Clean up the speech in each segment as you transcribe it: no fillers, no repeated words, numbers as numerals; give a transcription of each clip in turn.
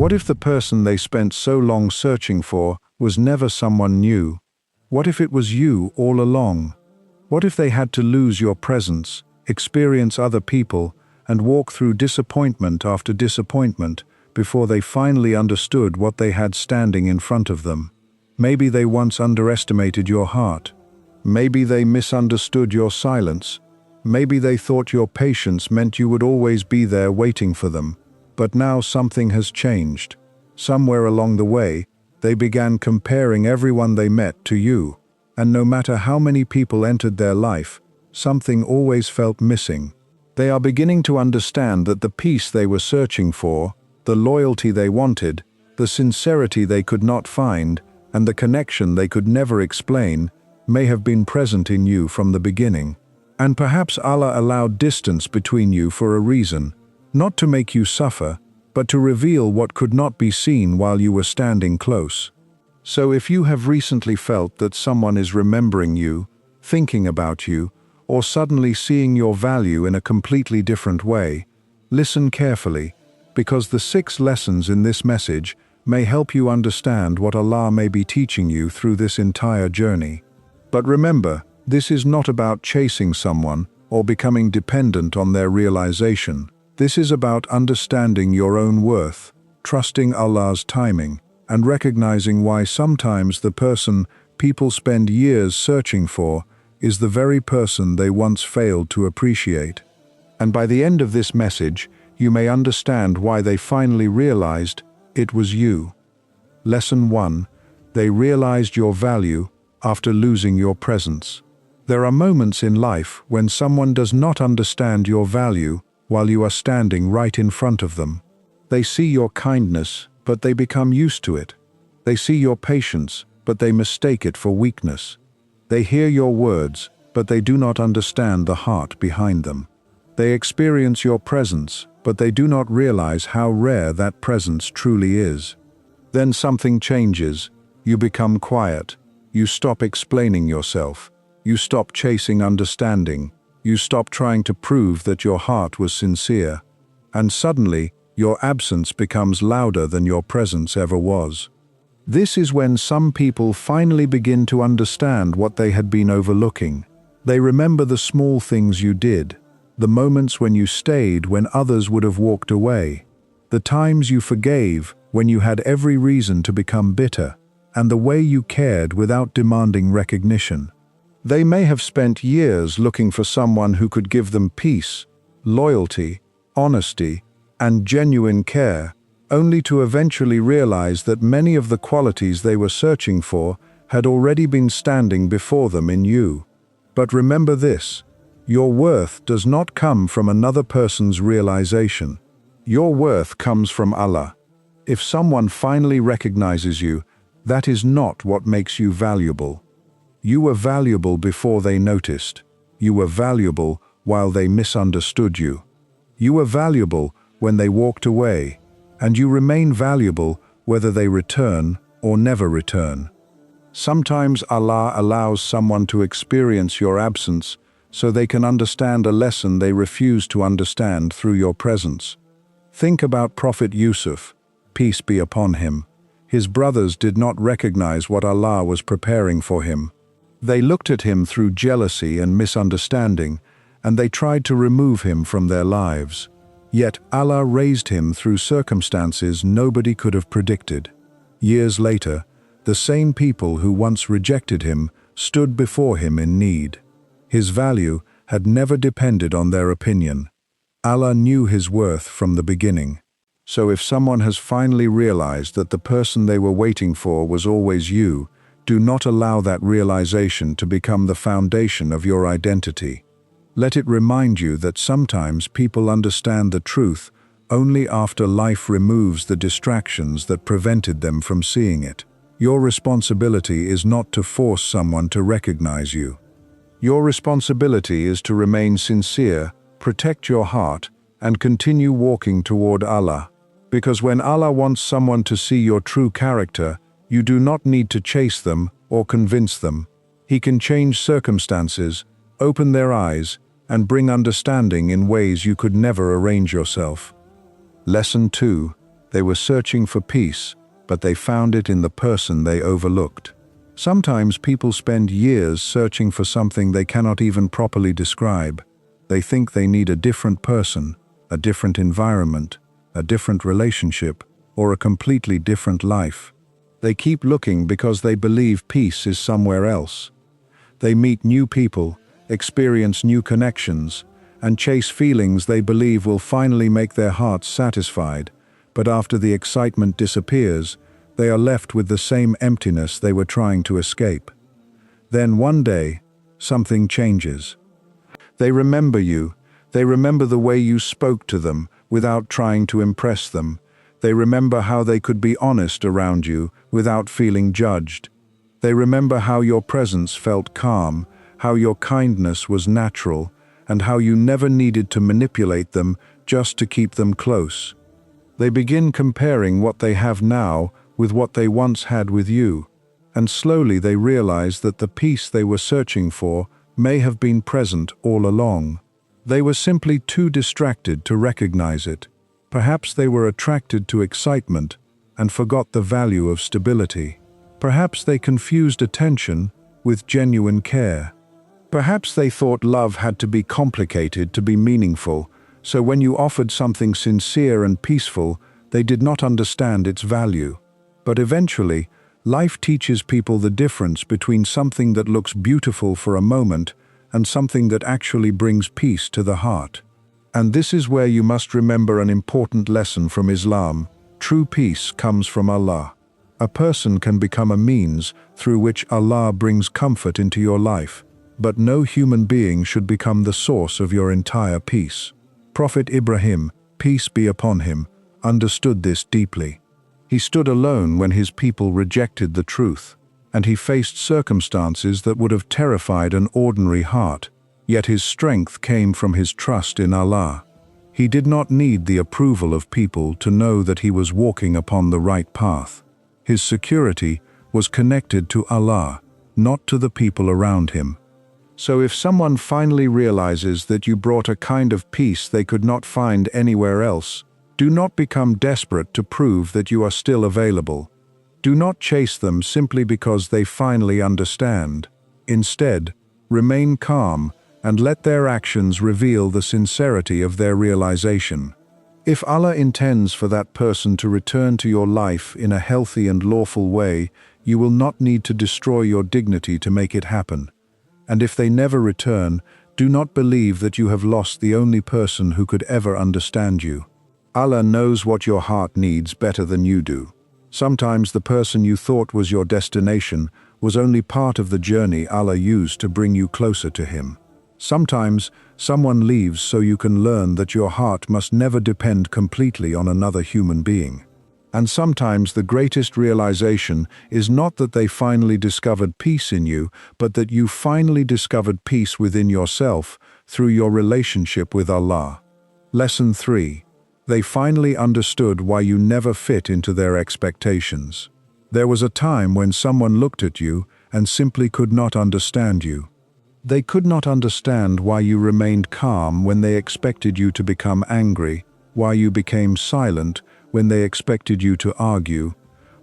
What if the person they spent so long searching for was never someone new? What if it was you all along? What if they had to lose your presence, experience other people, and walk through disappointment after disappointment before they finally understood what they had standing in front of them? Maybe they once underestimated your heart. Maybe they misunderstood your silence. Maybe they thought your patience meant you would always be there waiting for them. But now something has changed. Somewhere along the way, they began comparing everyone they met to you. And no matter how many people entered their life, something always felt missing. They are beginning to understand that the peace they were searching for, the loyalty they wanted, the sincerity they could not find, and the connection they could never explain, may have been present in you from the beginning. And perhaps Allah allowed distance between you for a reason, not to make you suffer, but to reveal what could not be seen while you were standing close. So if you have recently felt that someone is remembering you, thinking about you, or suddenly seeing your value in a completely different way, listen carefully, because the 6 lessons in this message may help you understand what Allah may be teaching you through this entire journey. But remember, this is not about chasing someone or becoming dependent on their realization. This is about understanding your own worth, trusting Allah's timing, and recognizing why sometimes the person people spend years searching for is the very person they once failed to appreciate. And by the end of this message, you may understand why they finally realized it was you. Lesson 1. They realized your value after losing your presence. There are moments in life when someone does not understand your value while you are standing right in front of them. They see your kindness, but they become used to it. They see your patience, but they mistake it for weakness. They hear your words, but they do not understand the heart behind them. They experience your presence, but they do not realize how rare that presence truly is. Then something changes. You become quiet. You stop explaining yourself. You stop chasing understanding. You stop trying to prove that your heart was sincere. And suddenly, your absence becomes louder than your presence ever was. This is when some people finally begin to understand what they had been overlooking. They remember the small things you did, the moments when you stayed when others would have walked away, the times you forgave when you had every reason to become bitter, and the way you cared without demanding recognition. They may have spent years looking for someone who could give them peace, loyalty, honesty, and genuine care, only to eventually realize that many of the qualities they were searching for had already been standing before them in you. But remember this: your worth does not come from another person's realization. Your worth comes from Allah. If someone finally recognizes you, that is not what makes you valuable. You were valuable before they noticed. You were valuable while they misunderstood you. You were valuable when they walked away, and you remain valuable whether they return or never return. Sometimes Allah allows someone to experience your absence so they can understand a lesson they refuse to understand through your presence. Think about Prophet Yusuf, peace be upon him. His brothers did not recognize what Allah was preparing for him. They looked at him through jealousy and misunderstanding, and they tried to remove him from their lives. Yet Allah raised him through circumstances nobody could have predicted. Years later, the same people who once rejected him stood before him in need. His value had never depended on their opinion. Allah knew his worth from the beginning. So if someone has finally realized that the person they were waiting for was always you, do not allow that realization to become the foundation of your identity. Let it remind you that sometimes people understand the truth only after life removes the distractions that prevented them from seeing it. Your responsibility is not to force someone to recognize you. Your responsibility is to remain sincere, protect your heart, and continue walking toward Allah. Because when Allah wants someone to see your true character, you do not need to chase them or convince them. He can change circumstances, open their eyes, and bring understanding in ways you could never arrange yourself. Lesson 2. They were searching for peace, but they found it in the person they overlooked. Sometimes people spend years searching for something they cannot even properly describe. They think they need a different person, a different environment, a different relationship, or a completely different life. They keep looking because they believe peace is somewhere else. They meet new people, experience new connections, and chase feelings they believe will finally make their hearts satisfied, but after the excitement disappears, they are left with the same emptiness they were trying to escape. Then one day, something changes. They remember you. They remember the way you spoke to them without trying to impress them. They remember how they could be honest around you without feeling judged. They remember how your presence felt calm, how your kindness was natural, and how you never needed to manipulate them just to keep them close. They begin comparing what they have now with what they once had with you, and slowly they realize that the peace they were searching for may have been present all along. They were simply too distracted to recognize it. Perhaps they were attracted to excitement and forgot the value of stability. Perhaps they confused attention with genuine care. Perhaps they thought love had to be complicated to be meaningful, so when you offered something sincere and peaceful, they did not understand its value. But eventually, life teaches people the difference between something that looks beautiful for a moment and something that actually brings peace to the heart. And this is where you must remember an important lesson from Islam. True peace comes from Allah. A person can become a means through which Allah brings comfort into your life, but no human being should become the source of your entire peace. Prophet Ibrahim, peace be upon him, understood this deeply. He stood alone when his people rejected the truth, and he faced circumstances that would have terrified an ordinary heart, yet his strength came from his trust in Allah. He did not need the approval of people to know that he was walking upon the right path. His security was connected to Allah, not to the people around him. So if someone finally realizes that you brought a kind of peace they could not find anywhere else, do not become desperate to prove that you are still available. Do not chase them simply because they finally understand. Instead, remain calm and let their actions reveal the sincerity of their realization. If Allah intends for that person to return to your life in a healthy and lawful way, you will not need to destroy your dignity to make it happen. And if they never return, do not believe that you have lost the only person who could ever understand you. Allah knows what your heart needs better than you do. Sometimes the person you thought was your destination was only part of the journey Allah used to bring you closer to Him. Sometimes someone leaves so you can learn that your heart must never depend completely on another human being. And sometimes the greatest realization is not that they finally discovered peace in you, but that you finally discovered peace within yourself through your relationship with Allah. Lesson 3. They finally understood why you never fit into their expectations. There was a time when someone looked at you and simply could not understand you. They could not understand why you remained calm when they expected you to become angry, why you became silent when they expected you to argue,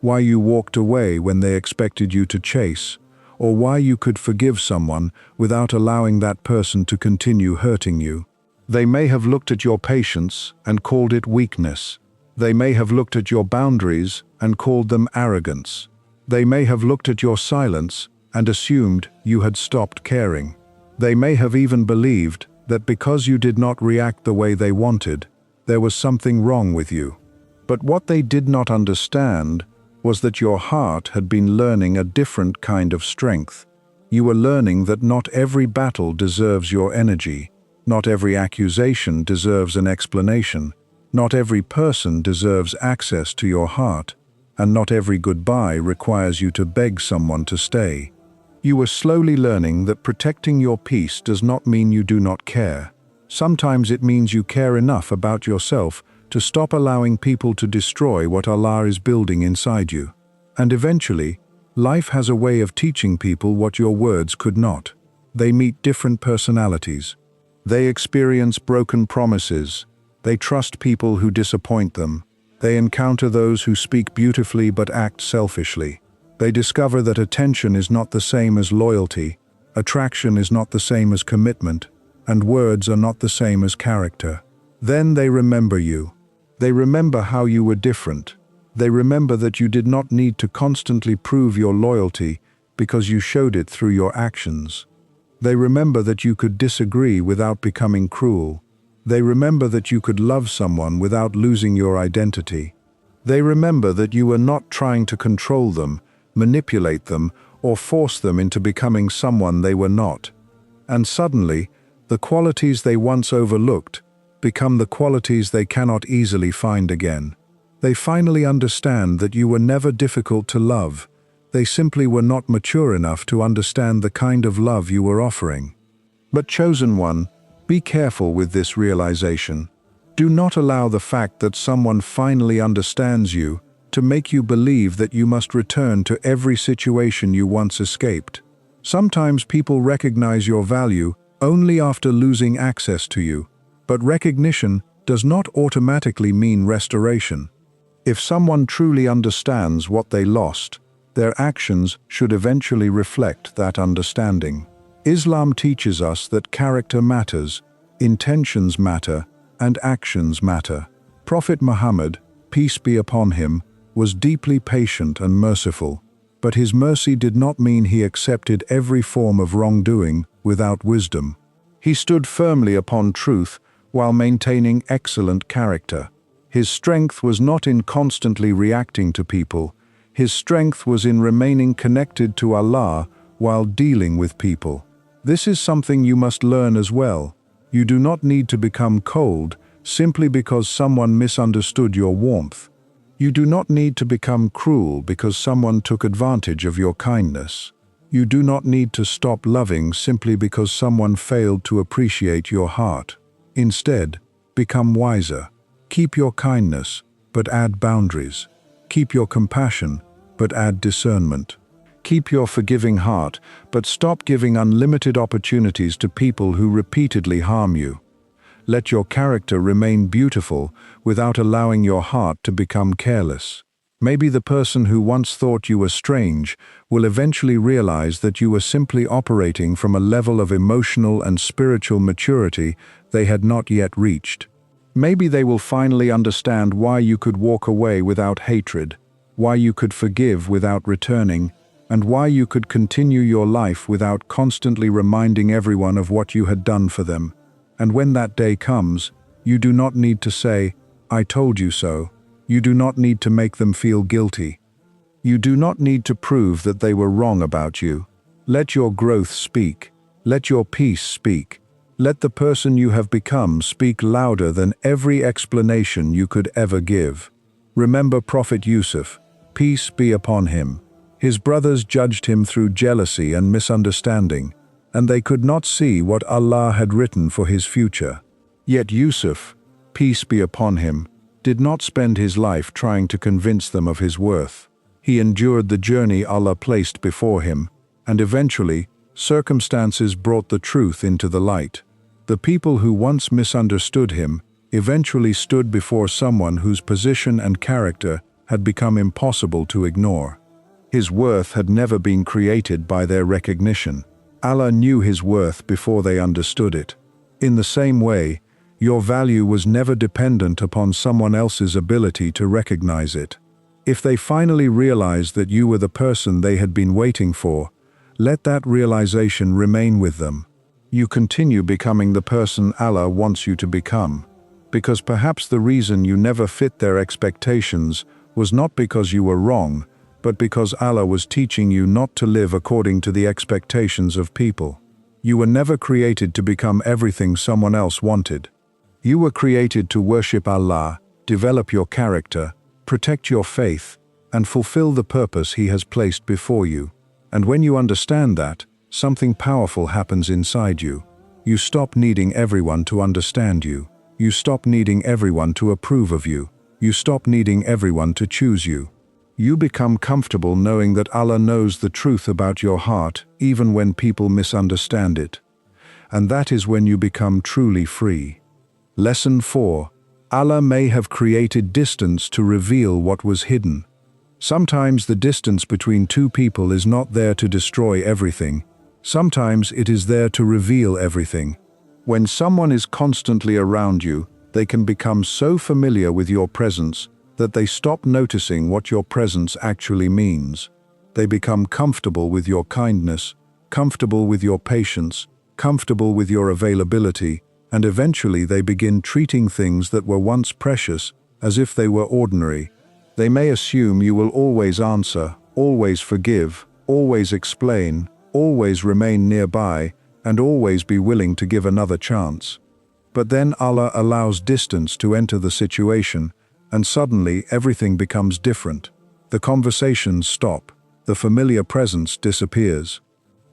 why you walked away when they expected you to chase, or why you could forgive someone without allowing that person to continue hurting you. They may have looked at your patience and called it weakness. They may have looked at your boundaries and called them arrogance. They may have looked at your silence and assumed you had stopped caring. They may have even believed that because you did not react the way they wanted, there was something wrong with you. But what they did not understand was that your heart had been learning a different kind of strength. You were learning that not every battle deserves your energy. Not every accusation deserves an explanation. Not every person deserves access to your heart. And not every goodbye requires you to beg someone to stay. You were slowly learning that protecting your peace does not mean you do not care. Sometimes it means you care enough about yourself to stop allowing people to destroy what Allah is building inside you. And eventually, life has a way of teaching people what your words could not. They meet different personalities. They experience broken promises. They trust people who disappoint them. They encounter those who speak beautifully but act selfishly. They discover that attention is not the same as loyalty, attraction is not the same as commitment, and words are not the same as character. Then they remember you. They remember how you were different. They remember that you did not need to constantly prove your loyalty because you showed it through your actions. They remember that you could disagree without becoming cruel. They remember that you could love someone without losing your identity. They remember that you were not trying to control them, manipulate them, or force them into becoming someone they were not. And suddenly, the qualities they once overlooked become the qualities they cannot easily find again. They finally understand that you were never difficult to love. They simply were not mature enough to understand the kind of love you were offering. But chosen one, be careful with this realization. Do not allow the fact that someone finally understands you to make you believe that you must return to every situation you once escaped. Sometimes people recognize your value only after losing access to you, but recognition does not automatically mean restoration. If someone truly understands what they lost, their actions should eventually reflect that understanding. Islam teaches us that character matters, intentions matter, and actions matter. Prophet Muhammad, peace be upon him, was deeply patient and merciful, but his mercy did not mean he accepted every form of wrongdoing without wisdom. He stood firmly upon truth while maintaining excellent character. His strength was not in constantly reacting to people. His strength was in remaining connected to Allah while dealing with people. This is something you must learn as well. You do not need to become cold simply because someone misunderstood your warmth. You do not need to become cruel because someone took advantage of your kindness. You do not need to stop loving simply because someone failed to appreciate your heart. Instead, become wiser. Keep your kindness, but add boundaries. Keep your compassion, but add discernment. Keep your forgiving heart, but stop giving unlimited opportunities to people who repeatedly harm you. Let your character remain beautiful without allowing your heart to become careless. Maybe the person who once thought you were strange will eventually realize that you were simply operating from a level of emotional and spiritual maturity they had not yet reached. Maybe they will finally understand why you could walk away without hatred, why you could forgive without returning, and why you could continue your life without constantly reminding everyone of what you had done for them. And when that day comes, you do not need to say, "I told you so." You do not need to make them feel guilty. You do not need to prove that they were wrong about you. Let your growth speak. Let your peace speak. Let the person you have become speak louder than every explanation you could ever give. Remember Prophet Yusuf, peace be upon him. His brothers judged him through jealousy and misunderstanding, and they could not see what Allah had written for his future. Yet Yusuf, peace be upon him, did not spend his life trying to convince them of his worth. He endured the journey Allah placed before him, and eventually, circumstances brought the truth into the light. The people who once misunderstood him eventually stood before someone whose position and character had become impossible to ignore. His worth had never been created by their recognition. Allah knew his worth before they understood it. In the same way, your value was never dependent upon someone else's ability to recognize it. If they finally realized that you were the person they had been waiting for, let that realization remain with them. You continue becoming the person Allah wants you to become, because perhaps the reason you never fit their expectations was not because you were wrong, but because Allah was teaching you not to live according to the expectations of people. You were never created to become everything someone else wanted. You were created to worship Allah, develop your character, protect your faith, and fulfill the purpose He has placed before you. And when you understand that, something powerful happens inside you. You stop needing everyone to understand you. You stop needing everyone to approve of you. You stop needing everyone to choose you. You become comfortable knowing that Allah knows the truth about your heart, even when people misunderstand it. And that is when you become truly free. Lesson 4. Allah may have created distance to reveal what was hidden. Sometimes the distance between two people is not there to destroy everything. Sometimes it is there to reveal everything. When someone is constantly around you, they can become so familiar with your presence that they stop noticing what your presence actually means. They become comfortable with your kindness, comfortable with your patience, comfortable with your availability, and eventually they begin treating things that were once precious as if they were ordinary. They may assume you will always answer, always forgive, always explain, always remain nearby, and always be willing to give another chance. But then Allah allows distance to enter the situation, and suddenly everything becomes different. The conversations stop. The familiar presence disappears.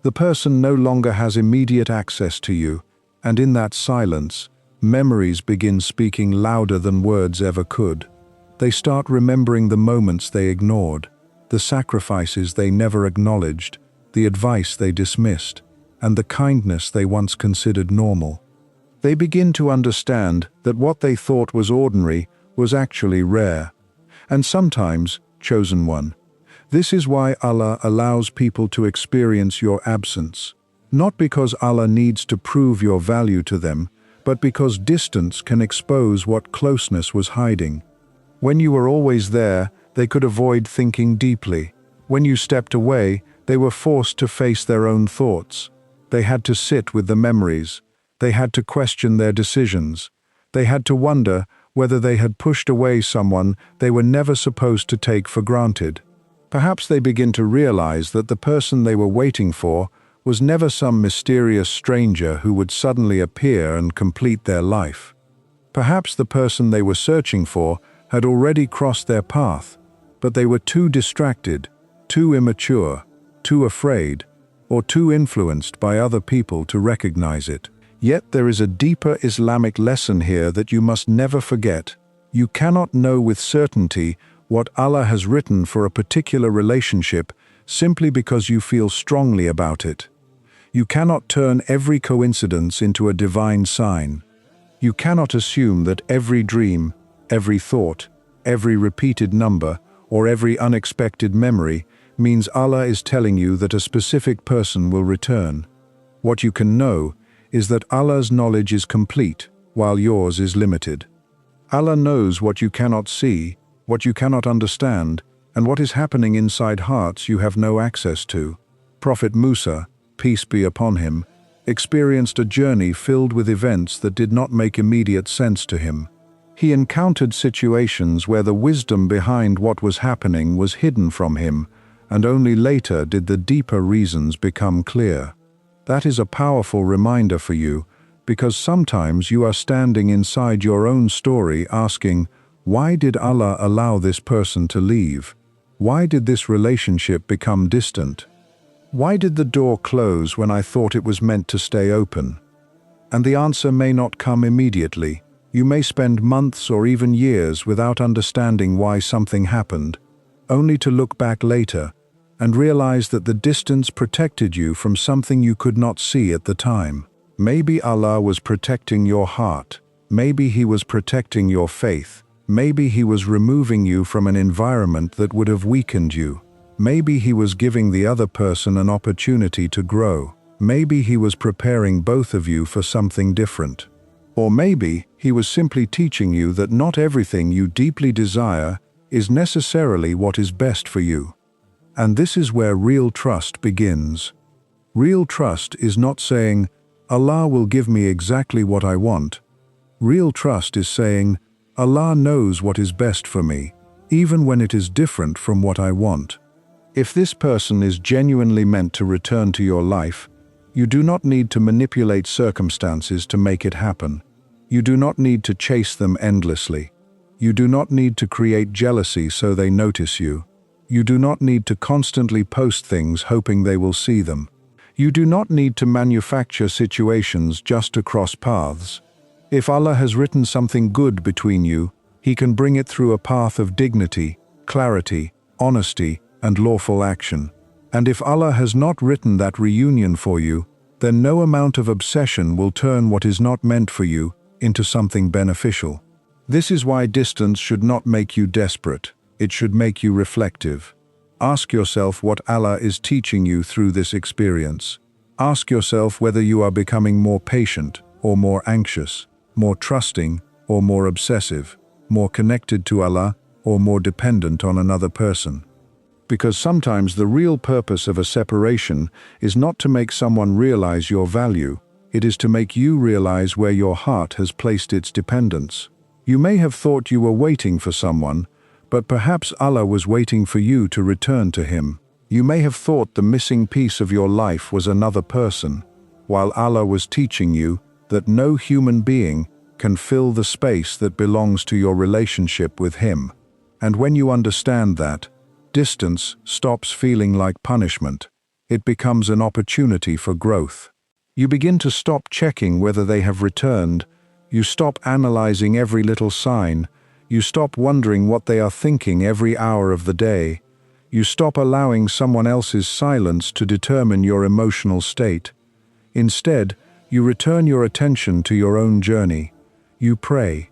The person no longer has immediate access to you, and in that silence, memories begin speaking louder than words ever could. They start remembering the moments they ignored, the sacrifices they never acknowledged, the advice they dismissed, and the kindness they once considered normal. They begin to understand that what they thought was ordinary was actually rare, and sometimes chosen one. This is why Allah allows people to experience your absence. Not because Allah needs to prove your value to them, but because distance can expose what closeness was hiding. When you were always there, they could avoid thinking deeply. When you stepped away, they were forced to face their own thoughts. They had to sit with the memories. They had to question their decisions. They had to wonder whether they had pushed away someone they were never supposed to take for granted. Perhaps they begin to realize that the person they were waiting for was never some mysterious stranger who would suddenly appear and complete their life. Perhaps the person they were searching for had already crossed their path, but they were too distracted, too immature, too afraid, or too influenced by other people to recognize it. Yet there is a deeper Islamic lesson here that you must never forget. You cannot know with certainty what Allah has written for a particular relationship simply because you feel strongly about it. You cannot turn every coincidence into a divine sign. You cannot assume that every dream, every thought, every repeated number, or every unexpected memory means Allah is telling you that a specific person will return. What you can know is that Allah's knowledge is complete, while yours is limited. Allah knows what you cannot see, what you cannot understand, and what is happening inside hearts you have no access to. Prophet Musa, peace be upon him, experienced a journey filled with events that did not make immediate sense to him. He encountered situations where the wisdom behind what was happening was hidden from him, and only later did the deeper reasons become clear. That is a powerful reminder for you, because sometimes you are standing inside your own story asking, why did Allah allow this person to leave? Why did this relationship become distant? Why did the door close when I thought it was meant to stay open? And the answer may not come immediately. You may spend months or even years without understanding why something happened, only to look back later and realize that the distance protected you from something you could not see at the time. Maybe Allah was protecting your heart. Maybe He was protecting your faith. Maybe He was removing you from an environment that would have weakened you. Maybe He was giving the other person an opportunity to grow. Maybe He was preparing both of you for something different. Or maybe He was simply teaching you that not everything you deeply desire is necessarily what is best for you. And this is where real trust begins. Real trust is not saying, Allah will give me exactly what I want. Real trust is saying, Allah knows what is best for me, even when it is different from what I want. If this person is genuinely meant to return to your life, you do not need to manipulate circumstances to make it happen. You do not need to chase them endlessly. You do not need to create jealousy so they notice you. You do not need to constantly post things hoping they will see them. You do not need to manufacture situations just to cross paths. If Allah has written something good between you, He can bring it through a path of dignity, clarity, honesty, and lawful action. And if Allah has not written that reunion for you, then no amount of obsession will turn what is not meant for you into something beneficial. This is why distance should not make you desperate. It should make you reflective. Ask yourself what Allah is teaching you through this experience. Ask yourself whether you are becoming more patient or more anxious, more trusting or more obsessive, more connected to Allah or more dependent on another person. Because sometimes the real purpose of a separation is not to make someone realize your value, it is to make you realize where your heart has placed its dependence. You may have thought you were waiting for someone, but perhaps Allah was waiting for you to return to Him. You may have thought the missing piece of your life was another person, while Allah was teaching you that no human being can fill the space that belongs to your relationship with Him. And when you understand that, distance stops feeling like punishment. It becomes an opportunity for growth. You begin to stop checking whether they have returned. You stop analyzing every little sign. You stop wondering what they are thinking every hour of the day. You stop allowing someone else's silence to determine your emotional state. Instead, you return your attention to your own journey. You pray.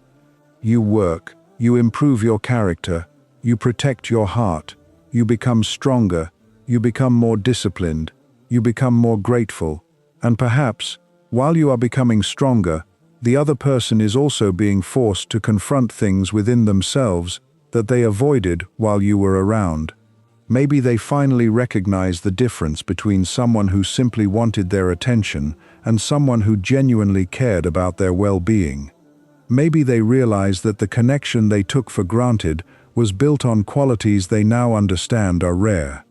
You work. You improve your character. You protect your heart. You become stronger. You become more disciplined. You become more grateful. And perhaps, while you are becoming stronger, the other person is also being forced to confront things within themselves that they avoided while you were around. Maybe they finally recognize the difference between someone who simply wanted their attention and someone who genuinely cared about their well-being. Maybe they realize that the connection they took for granted was built on qualities they now understand are rare.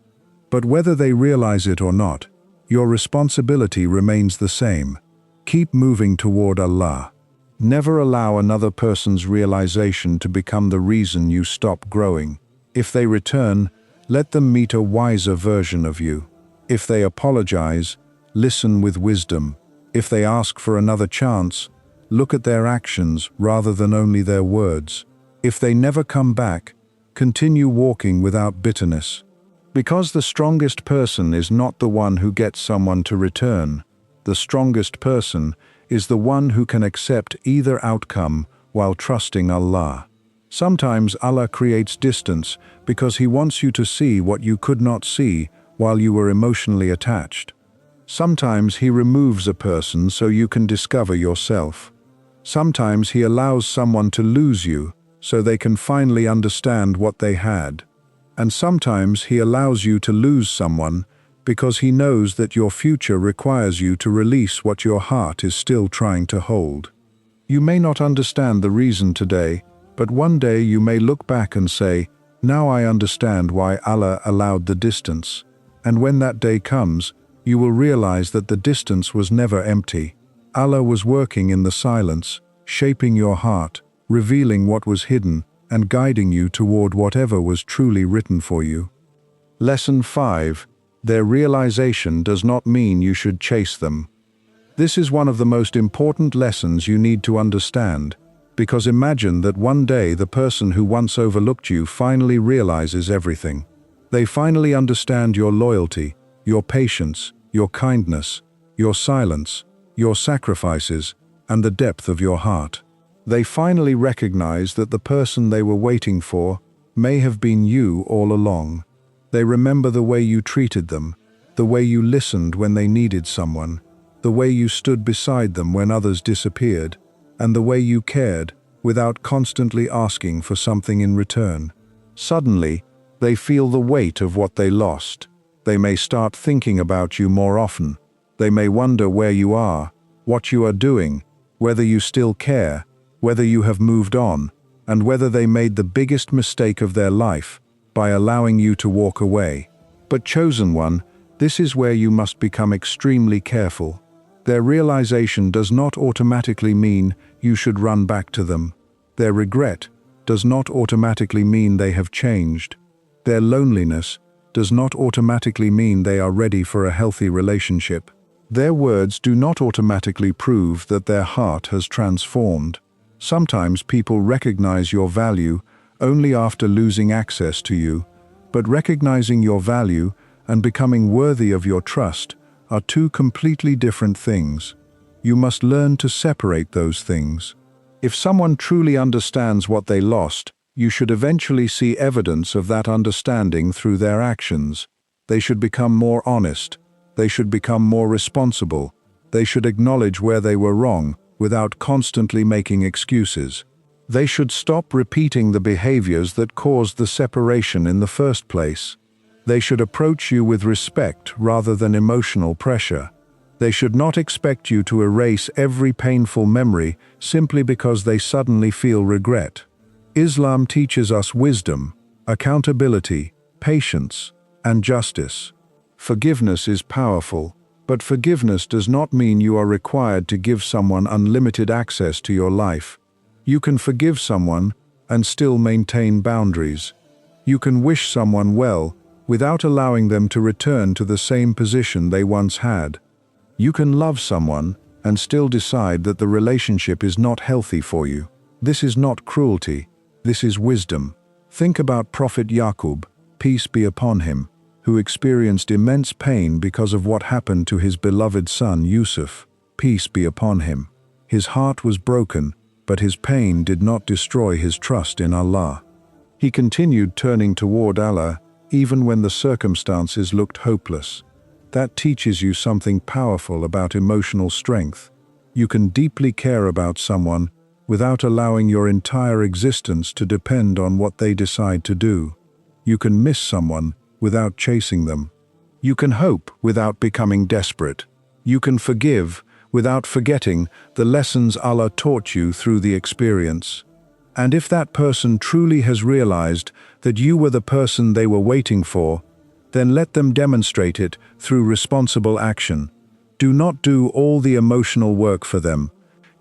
But whether they realize it or not, your responsibility remains the same. Keep moving toward Allah. Never allow another person's realization to become the reason you stop growing. If they return, let them meet a wiser version of you. If they apologize, listen with wisdom. If they ask for another chance, look at their actions rather than only their words. If they never come back, continue walking without bitterness. Because the strongest person is not the one who gets someone to return. The strongest person is the one who can accept either outcome while trusting Allah. Sometimes Allah creates distance because He wants you to see what you could not see while you were emotionally attached. Sometimes He removes a person so you can discover yourself. Sometimes He allows someone to lose you so they can finally understand what they had. And sometimes He allows you to lose someone because He knows that your future requires you to release what your heart is still trying to hold. You may not understand the reason today, but one day you may look back and say, "Now I understand why Allah allowed the distance." And when that day comes, you will realize that the distance was never empty. Allah was working in the silence, shaping your heart, revealing what was hidden, and guiding you toward whatever was truly written for you. Lesson 5. Their realization does not mean you should chase them. This is one of the most important lessons you need to understand, because imagine that one day the person who once overlooked you finally realizes everything. They finally understand your loyalty, your patience, your kindness, your silence, your sacrifices, and the depth of your heart. They finally recognize that the person they were waiting for may have been you all along. They remember the way you treated them, the way you listened when they needed someone, the way you stood beside them when others disappeared, and the way you cared without constantly asking for something in return. Suddenly, they feel the weight of what they lost. They may start thinking about you more often. They may wonder where you are, what you are doing, whether you still care, whether you have moved on, and whether they made the biggest mistake of their life by allowing you to walk away. But chosen one, this is where you must become extremely careful. Their realization does not automatically mean you should run back to them. Their regret does not automatically mean they have changed. Their loneliness does not automatically mean they are ready for a healthy relationship. Their words do not automatically prove that their heart has transformed. Sometimes people recognize your value only after losing access to you, but recognizing your value and becoming worthy of your trust are two completely different things. You must learn to separate those things. If someone truly understands what they lost, you should eventually see evidence of that understanding through their actions. They should become more honest. They should become more responsible. They should acknowledge where they were wrong without constantly making excuses. They should stop repeating the behaviors that caused the separation in the first place. They should approach you with respect rather than emotional pressure. They should not expect you to erase every painful memory simply because they suddenly feel regret. Islam teaches us wisdom, accountability, patience, and justice. Forgiveness is powerful, but forgiveness does not mean you are required to give someone unlimited access to your life. You can forgive someone and still maintain boundaries. You can wish someone well without allowing them to return to the same position they once had. You can love someone and still decide that the relationship is not healthy for you. This is not cruelty, this is wisdom. Think about Prophet Yaqub, peace be upon him, who experienced immense pain because of what happened to his beloved son Yusuf, peace be upon him. His heart was broken, but his pain did not destroy his trust in Allah. He continued turning toward Allah even when the circumstances looked hopeless. That teaches you something powerful about emotional strength. You can deeply care about someone without allowing your entire existence to depend on what they decide to do. You can miss someone without chasing them. You can hope without becoming desperate. You can forgive without forgetting the lessons Allah taught you through the experience. And if that person truly has realized that you were the person they were waiting for, then let them demonstrate it through responsible action. Do not do all the emotional work for them.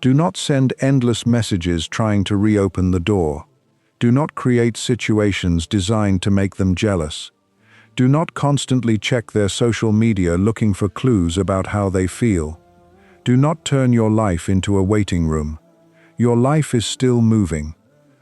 Do not send endless messages trying to reopen the door. Do not create situations designed to make them jealous. Do not constantly check their social media looking for clues about how they feel. Do not turn your life into a waiting room. Your life is still moving.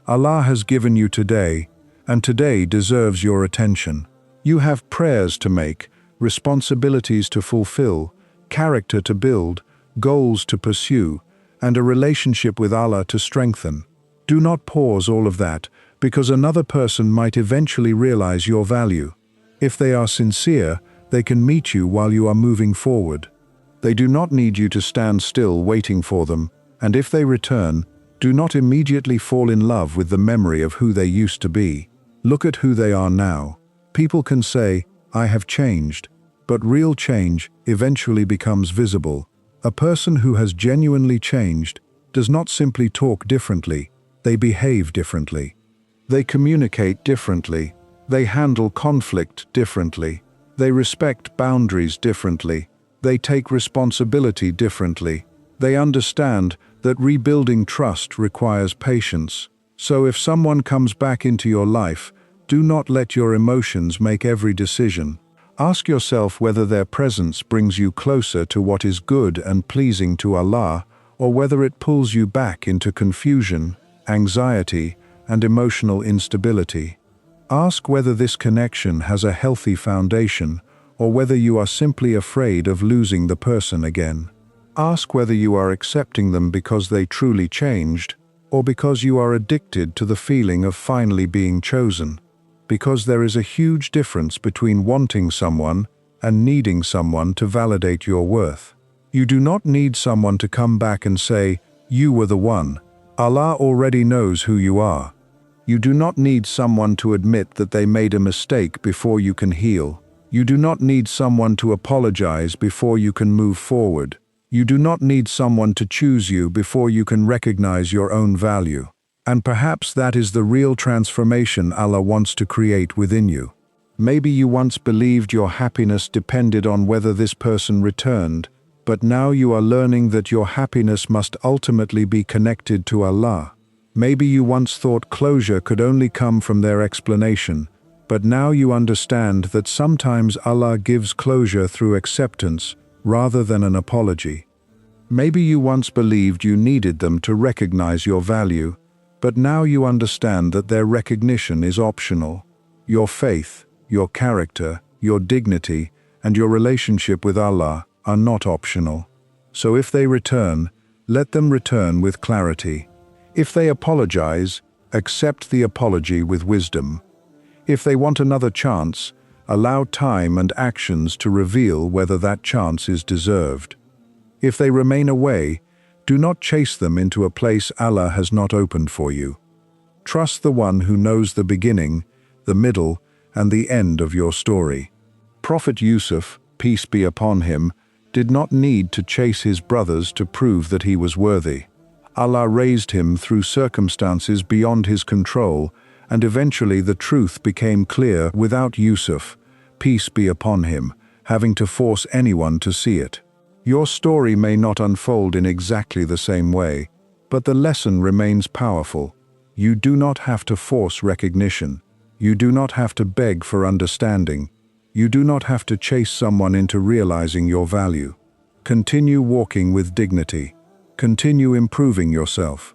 Allah has given you today, and today deserves your attention. You have prayers to make, responsibilities to fulfill, character to build, goals to pursue, and a relationship with Allah to strengthen. Do not pause all of that, because another person might eventually realize your value. If they are sincere, they can meet you while you are moving forward. They do not need you to stand still waiting for them, and if they return, do not immediately fall in love with the memory of who they used to be. Look at who they are now. People can say, "I have changed," but real change eventually becomes visible. A person who has genuinely changed does not simply talk differently, they behave differently. They communicate differently. They handle conflict differently. They respect boundaries differently. They take responsibility differently. They understand that rebuilding trust requires patience. So if someone comes back into your life, do not let your emotions make every decision. Ask yourself whether their presence brings you closer to what is good and pleasing to Allah, or whether it pulls you back into confusion, anxiety, and emotional instability. Ask whether this connection has a healthy foundation, or whether you are simply afraid of losing the person again. Ask whether you are accepting them because they truly changed, or because you are addicted to the feeling of finally being chosen. Because there is a huge difference between wanting someone and needing someone to validate your worth. You do not need someone to come back and say, "You were the one." Allah already knows who you are. You do not need someone to admit that they made a mistake before you can heal. You do not need someone to apologize before you can move forward. You do not need someone to choose you before you can recognize your own value. And perhaps that is the real transformation Allah wants to create within you. Maybe you once believed your happiness depended on whether this person returned, but now you are learning that your happiness must ultimately be connected to Allah. Maybe you once thought closure could only come from their explanation, but now you understand that sometimes Allah gives closure through acceptance rather than an apology. Maybe you once believed you needed them to recognize your value, but now you understand that their recognition is optional. Your faith, your character, your dignity, and your relationship with Allah are not optional. So if they return, let them return with clarity. If they apologize, accept the apology with wisdom. If they want another chance, allow time and actions to reveal whether that chance is deserved. If they remain away, do not chase them into a place Allah has not opened for you. Trust the one who knows the beginning, the middle, and the end of your story. Prophet Yusuf, peace be upon him, did not need to chase his brothers to prove that he was worthy. Allah raised him through circumstances beyond his control, and eventually the truth became clear without Yusuf, peace be upon him, having to force anyone to see it. Your story may not unfold in exactly the same way, but the lesson remains powerful. You do not have to force recognition. You do not have to beg for understanding. You do not have to chase someone into realizing your value. Continue walking with dignity. Continue improving yourself.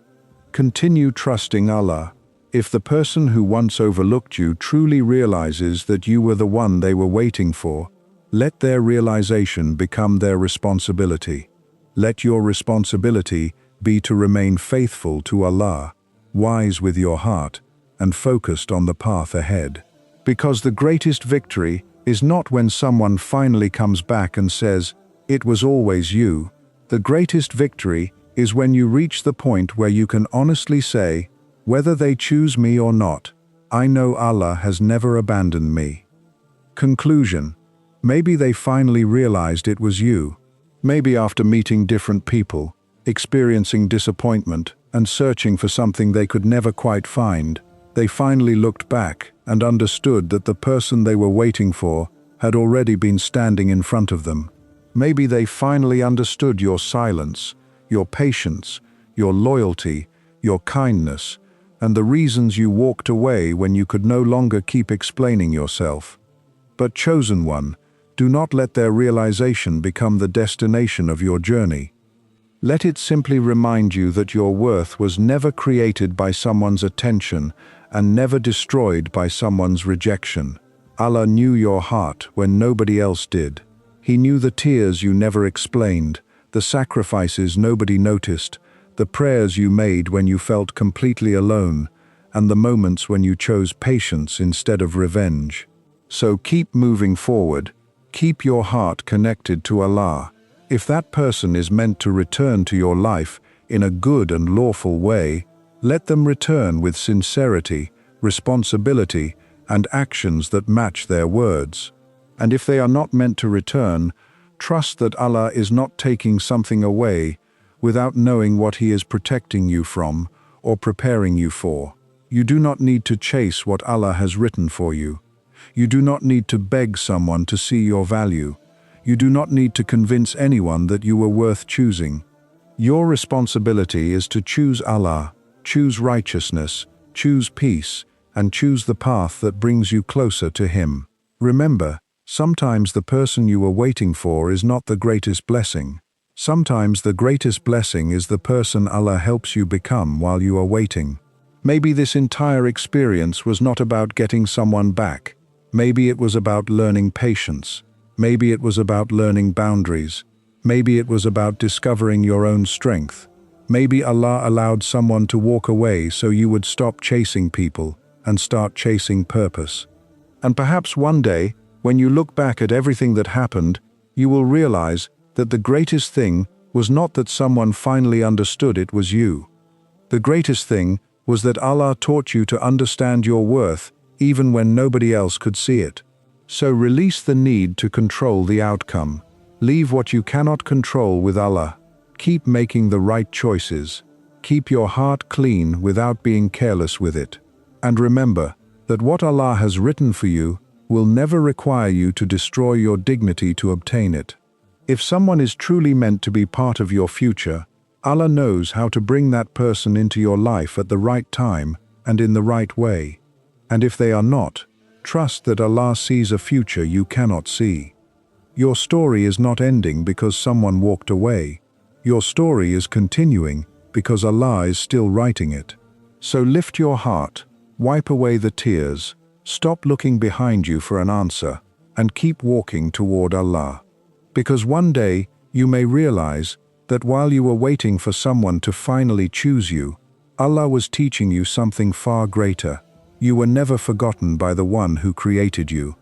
Continue trusting Allah. If the person who once overlooked you truly realizes that you were the one they were waiting for, let their realization become their responsibility. Let your responsibility be to remain faithful to Allah, wise with your heart, and focused on the path ahead. Because the greatest victory is not when someone finally comes back and says, "It was always you." The greatest victory is when you reach the point where you can honestly say, "Whether they choose me or not, I know Allah has never abandoned me." Conclusion. Maybe they finally realized it was you. Maybe after meeting different people, experiencing disappointment, and searching for something they could never quite find, they finally looked back and understood that the person they were waiting for had already been standing in front of them. Maybe they finally understood your silence, your patience, your loyalty, your kindness, and the reasons you walked away when you could no longer keep explaining yourself. But chosen one, do not let their realization become the destination of your journey. Let it simply remind you that your worth was never created by someone's attention and never destroyed by someone's rejection. Allah knew your heart when nobody else did. He knew the tears you never explained, the sacrifices nobody noticed, the prayers you made when you felt completely alone, and the moments when you chose patience instead of revenge. So keep moving forward. Keep your heart connected to Allah. If that person is meant to return to your life in a good and lawful way, let them return with sincerity, responsibility, and actions that match their words. And if they are not meant to return, trust that Allah is not taking something away without knowing what He is protecting you from or preparing you for. You do not need to chase what Allah has written for you. You do not need to beg someone to see your value. You do not need to convince anyone that you were worth choosing. Your responsibility is to choose Allah, choose righteousness, choose peace, and choose the path that brings you closer to Him. Remember, sometimes the person you were waiting for is not the greatest blessing. Sometimes the greatest blessing is the person Allah helps you become while you are waiting. Maybe this entire experience was not about getting someone back. Maybe it was about learning patience. Maybe it was about learning boundaries. Maybe it was about discovering your own strength. Maybe Allah allowed someone to walk away so you would stop chasing people and start chasing purpose. And perhaps one day, when you look back at everything that happened, you will realize that the greatest thing was not that someone finally understood it was you. The greatest thing was that Allah taught you to understand your worth even when nobody else could see it. So release the need to control the outcome. Leave what you cannot control with Allah. Keep making the right choices. Keep your heart clean without being careless with it. And remember that what Allah has written for you will never require you to destroy your dignity to obtain it. If someone is truly meant to be part of your future, Allah knows how to bring that person into your life at the right time and in the right way. And if they are not, trust that Allah sees a future you cannot see. Your story is not ending because someone walked away. Your story is continuing because Allah is still writing it. So lift your heart, wipe away the tears, stop looking behind you for an answer, and keep walking toward Allah. Because one day you may realize that while you were waiting for someone to finally choose you, Allah was teaching you something far greater. You were never forgotten by the one who created you.